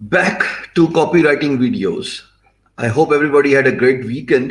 Back to copywriting videos. I hope everybody had a great weekend.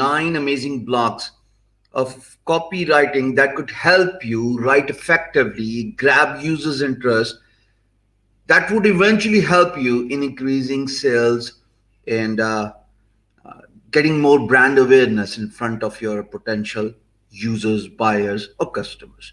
9 amazing blocks of copywriting that could help you write effectively, grab users' interest, that would eventually help you in increasing sales and getting more brand awareness in front of your potential users, buyers or customers.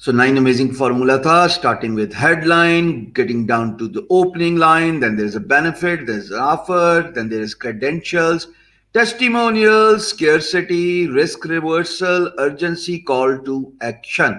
So 9 amazing formula tha, starting with headline, getting down to the opening line, then there's a benefit, there's an offer, then there is credentials, testimonials, scarcity, risk reversal, urgency, call to action.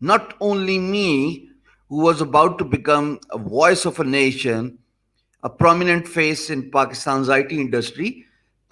Not only me, who was about to become a voice of a nation, a prominent face in Pakistan's IT industry.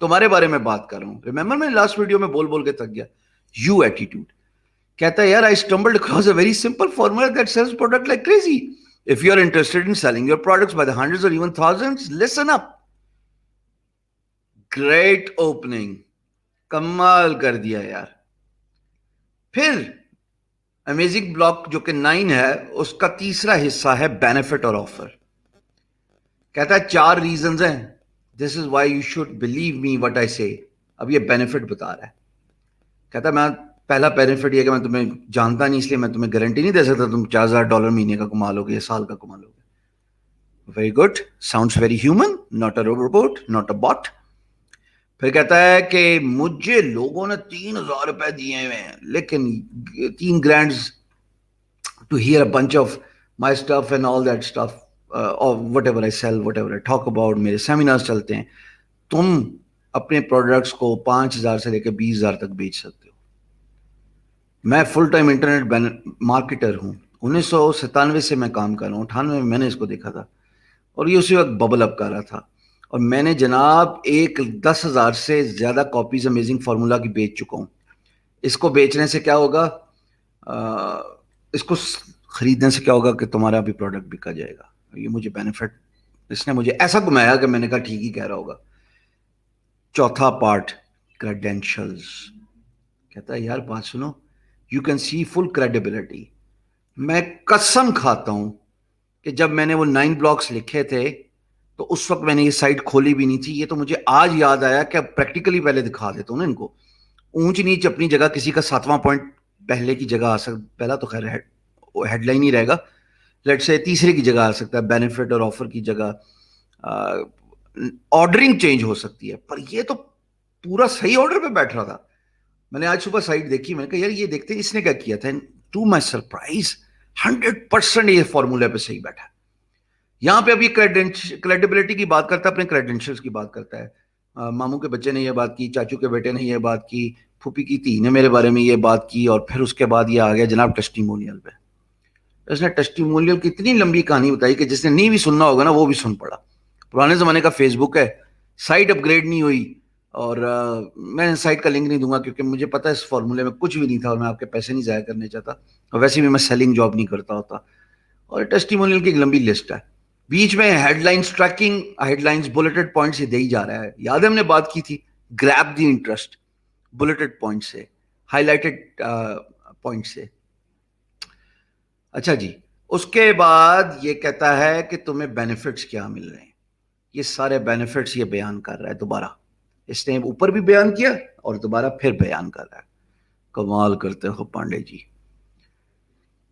تمہارے بارے میں بات کر رہا ہوں. Remember میں last video میں بول بول کے تھک گیا. You attitude. کہتا ہے یار I stumbled across a very simple formula that sells product like crazy. If you're interested in selling your products by the hundreds or even thousands, listen up. Great opening. کمال کر دیا یار. پھر amazing block جو کہ 9 ہے اس کا تیسرا حصہ ہے بینیفٹ اور آفر. کہتا ہے 4 ریزنز ہیں. This is why you should believe me what I say. اب یہ بینیفٹ بتا رہا ہے. کہتا ہے میں پہلا بینیفٹ یہ کہ میں تمہیں جانتا نہیں اس لیے میں تمہیں گارنٹی نہیں دے سکتا تم $4,000 مہینے کا کما لو گے یا سال کا کما لو گے. Very good. Sounds very human. Not a robot, not a but. پھر کہتا ہے کہ مجھے لوگوں نے $3,000 دیے ہوئے ہیں لیکن 3 grands to hear a bunch of my stuff and all that stuff whatever I sell, whatever I talk about. میرے سیمینارز چلتے ہیں. تم اپنے پروڈکٹس کو 5,000 سے لے کے 20,000 تک بیچ سکتے ہو. میں فل ٹائم انٹرنیٹ مارکیٹر ہوں. 1997 سے میں کام کر رہا ہوں. 98 میں میں نے اس کو دیکھا تھا اور یہ اسی وقت ببل اپ کر رہا تھا. اور میں نے جناب 10,000 سے زیادہ کاپیز امیزنگ فارمولا کی بیچ چکا ہوں. اس کو بیچنے سے کیا ہوگا, اس کو خریدنے سے کیا ہوگا کہ تمہارا بھی پروڈکٹ بکا جائے گا. یہ مجھے بینیفٹ اس نے مجھے ایسا گھمایا کہ میں نے کہا ٹھیک ہی کہہ رہا ہوگا. چوتھا پارٹ کریڈینشلز. کہتا ہے یار بات سنو, you can see full credibility. میں قسم کھاتا ہوں کہ جب میں نے وہ 9 بلاکس لکھے تھے تو اس وقت میں نے یہ سائٹ کھولی بھی نہیں تھی. یہ تو مجھے آج یاد آیا کہ اب پریکٹیکلی پہلے دکھا دیتا ہوں نا ان کو. اونچ نیچ اپنی جگہ, کسی کا 7واں پوائنٹ پہلے کی جگہ آ سکتا, پہلا تو خیر ہیڈ لائن ہی رہے گا, لیٹ سے تیسرے کی جگہ آ سکتا ہے, بینیفٹ اور آفر کی جگہ آرڈرنگ چینج ہو سکتی ہے. پر یہ تو پورا صحیح آرڈر پہ بیٹھ رہا تھا. میں نے آج صبح سائٹ دیکھی, میں نے کہا یار یہ دیکھتے ہیں اس نے کیا کیا تھا. ٹو مائی سرپرائز 100% یہ فارمولہ پہ صحیح بیٹھا. یہاں پہ اب یہ کریڈیبلٹی کی بات کرتا ہے, اپنے کریڈینشلز کی بات کرتا ہے. ماموں کے بچے نے یہ بات کی, چاچو کے بیٹے نے یہ بات کی, پھوپھی کی تھی نے میرے بارے میں یہ بات کی, اور پھر اس کے بعد یہ آ گیا جناب ٹیسٹیمونیل پہ. اس نے ٹیسٹیمونیل کی اتنی لمبی کہانی بتائی کہ جس نے نہیں بھی سننا ہوگا نا وہ بھی سن پڑا. پرانے زمانے کا فیس بک ہے, سائٹ اپ گریڈ نہیں ہوئی, اور میں سائٹ کا لنک نہیں دوں گا کیونکہ مجھے پتا ہے اس فارمولے میں کچھ بھی نہیں تھا اور میں آپ کے پیسے نہیں ضائع کرنے چاہتا, اور ویسے بھی میں سیلنگ جاب نہیں کرتا ہوتا. اور ٹیسٹیمونیل کی ایک لمبی لسٹ ہے, بیچ میں headlines tracking, headlines bulleted point سے دے ہی جا رہا ہے. یاد ہے ہم نے بات کی تھی گریب دی انٹرسٹ, بلٹڈ پوائنٹ سے, ہائی لائٹڈ پوائنٹ سے. اچھا جی, اس کے بعد یہ کہتا ہے کہ تمہیں بینیفٹس کیا مل رہے ہیں. یہ سارے بینیفٹس یہ بیان کر رہا ہے دوبارہ. اس نے اوپر بھی بیان کیا اور دوبارہ پھر بیان کر رہا ہے. کمال کرتے ہو پانڈے جی.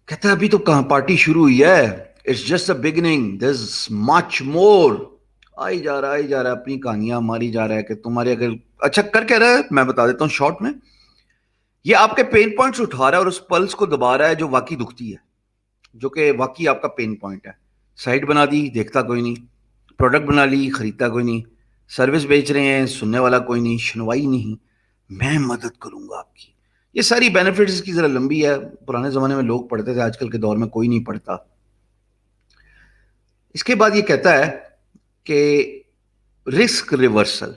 کہتا ہے ابھی تو کہاں پارٹی شروع ہوئی ہے, اٹس جسٹ اے بگننگ, دیر از مچ مور. آئی جا رہا ہے اپنی کہانیاں ماری جا رہا ہے کہ تمہارے اگر اچھا کر کے رہا ہے. میں بتا دیتا ہوں شارٹ میں, یہ آپ کے پین پوائنٹس اٹھا رہا ہے اور اس پلس کو دبا رہا ہے جو واقعی دکھتی ہے, جو کہ واقعی آپ کا پین پوائنٹ ہے. سائٹ بنا دی, دیکھتا کوئی نہیں. پروڈکٹ بنا لی, خریدتا کوئی نہیں. سروس بیچ رہے ہیں, سننے والا کوئی نہیں, سنوائی نہیں. میں مدد کروں گا آپ کی. یہ ساری بینیفٹس کی ذرا لمبی ہے. پرانے زمانے میں لوگ پڑھتے تھے, آج کل کے دور میں کوئی نہیں پڑھتا. اس کے بعد یہ کہتا ہے کہ رسک ریورسل.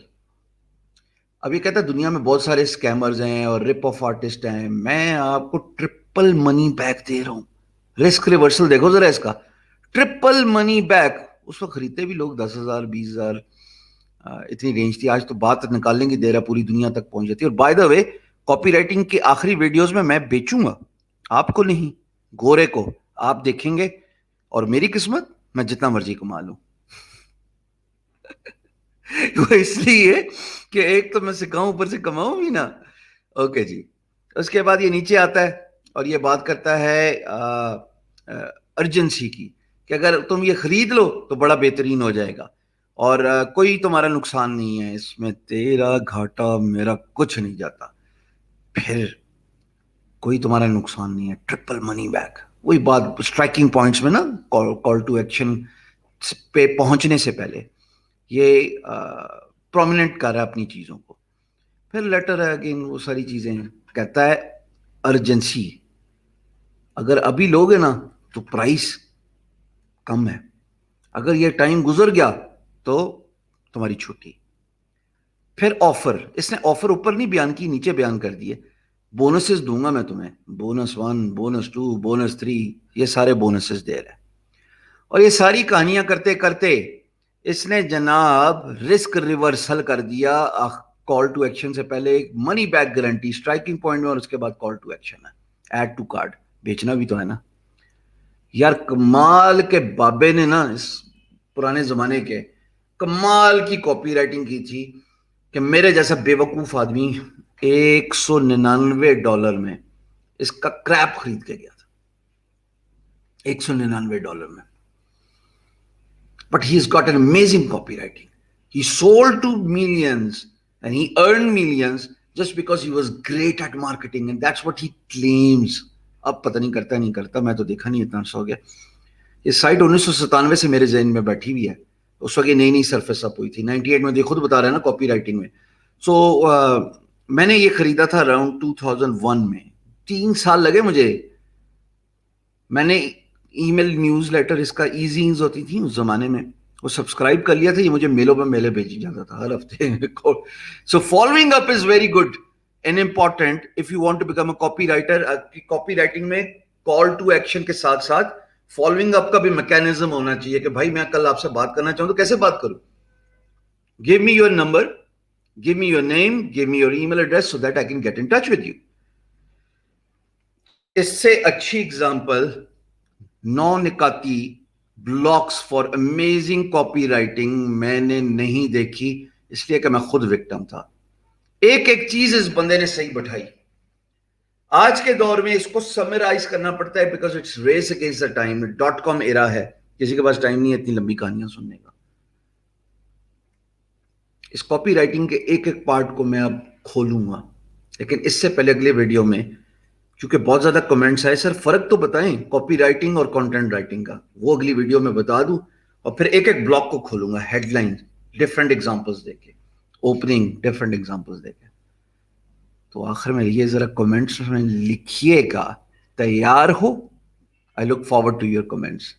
اب یہ کہتا ہے دنیا میں بہت سارے اسکیمرز ہیں اور رپ آف آرٹسٹ ہیں, میں آپ کو ٹرپل منی بیک دے رہا ہوں. رسک ریورسل دیکھو ذرا اس کا, ٹرپل منی بیک. اس وقت خریدتے بھی لوگ 10,000 20,000 اتنی رینج تھی. آج تو بات نکالنے کی دیر ہے, پوری دنیا تک پہنچ جاتی ہے. اور by the way copy writing کی آخری ویڈیوز میں بیچوں گا, آپ کو نہیں, گورے کو. آپ دیکھیں گے اور میری قسمت, میں جتنا مرضی کما لوں. وہ اس لیے کہ ایک تو میں سکھاؤں اوپر سے کماؤں بھی نا. اوکے جی. اس کے بعد یہ نیچے آتا ہے اور یہ بات کرتا ہے ارجنسی کی, کہ اگر تم یہ خرید لو تو بڑا بہترین ہو جائے گا اور کوئی تمہارا نقصان نہیں ہے اس میں, تیرا گھاٹا میرا کچھ نہیں جاتا. پھر کوئی تمہارا نقصان نہیں ہے, ٹرپل منی بیک. وہی بات اسٹرائکنگ پوائنٹس میں نا, کال ٹو ایکشن پہ پہنچنے سے پہلے یہ پرومیننٹ کر رہا ہے اپنی چیزوں کو. پھر لیٹر ہے اگین, وہ ساری چیزیں. کہتا ہے ارجنسی, اگر ابھی لوگے نا تو پرائس کم ہے, اگر یہ ٹائم گزر گیا تو تمہاری چھٹی. پھر آفر, اس نے آفر اوپر نہیں بیان کی, نیچے بیان کر دیے. بونسز دوں گا میں تمہیں, بونس 1, بونس 2, بونس 3, یہ سارے بونسز دے رہے ہیں. اور یہ ساری کہانیاں کرتے کرتے اس نے جناب رسک ریورسل کر دیا. کال ٹو ایکشن سے پہلے money back guarantee striking point میں, اور اس کے بعد کال ٹو ایکشن ہے, ایڈ ٹو کارڈ. بیچنا بھی تو ہے نا یار. کمال کے بابے نے نا اس پرانے زمانے کے کمال کی کاپی رائٹنگ کی تھی کہ میرے جیسا بے وقوف آدمی $199 میں اس کا کریپ خرید کے گیا تھا. $199 میں. But he's got an amazing copywriting. He sold to millions and he earned millions just because he was great at marketing, and that's what he claims. اب پتہ نہیں کرتا نہیں کرتا, میں تو دیکھا نہیں, اتنا عرصہ ہو گیا. یہ سائٹ 1997 سے میرے ذہن میں بیٹھی ہوئی ہے. اس وقت یہ نئی نئی سرفیس اپ ہوئی تھی 98 میں. خود بتا رہا ہے نا کاپی رائٹنگ میں. سو میں نے یہ خریدا تھا اراؤنڈ 2001 میں. 3 سال لگے مجھے. میں نے ای میل نیوز لیٹر, اس کا ایزینز ہوتی تھی اس زمانے میں, وہ سبسکرائب کر لیا تھا. یہ مجھے میلوں پہ میلے بھیجی جاتا تھا ہر ہفتے. So following up is very good and important if you want to become a copy writer. Copy writing میں کال ٹو ایکشن کے ساتھ ساتھ فالوئنگ اپ کا بھی میکینزم ہونا چاہیے کہ بھائی میں کل آپ سے بات کرنا چاہوں تو کیسے بات کروں. Give me your number, give me your name, give me your email address so that I can get in touch with you. اس سے اچھی اگزامپل 9 نکاتی blocks for amazing copy writing میں نے نہیں دیکھی, اس لیے کہ میں خود وکٹم تھا. ایک ایک چیز اس بندے نے صحیح بٹھائی. آج کے دور میں اس کو سمرائز کرنا پڑتا ہے because it's race against the time. .com era ہے, کسی کے پاس ٹائم نہیں ہے اتنی لمبی کہانیاں سننے کا. اس کاپی رائٹنگ کے ایک ایک پارٹ کو میں اب کھولوں گا, لیکن اس سے پہلے اگلے ویڈیو میں, کیونکہ بہت زیادہ کمنٹس آئے, سر فرق تو بتائیں کاپی رائٹنگ اور کانٹینٹ رائٹنگ کا, وہ اگلی ویڈیو میں بتا دوں. اور پھر ایک ایک بلاک کو کھولوں گا, ہیڈ لائن ڈفرنٹ ایگزامپلس دے کے, اوپننگ ڈفرنٹ ایگزامپلس دے کے. تو آخر میں یہ ذرا کمنٹس میں لکھیے گا, تیار ہو؟ I look forward to your comments.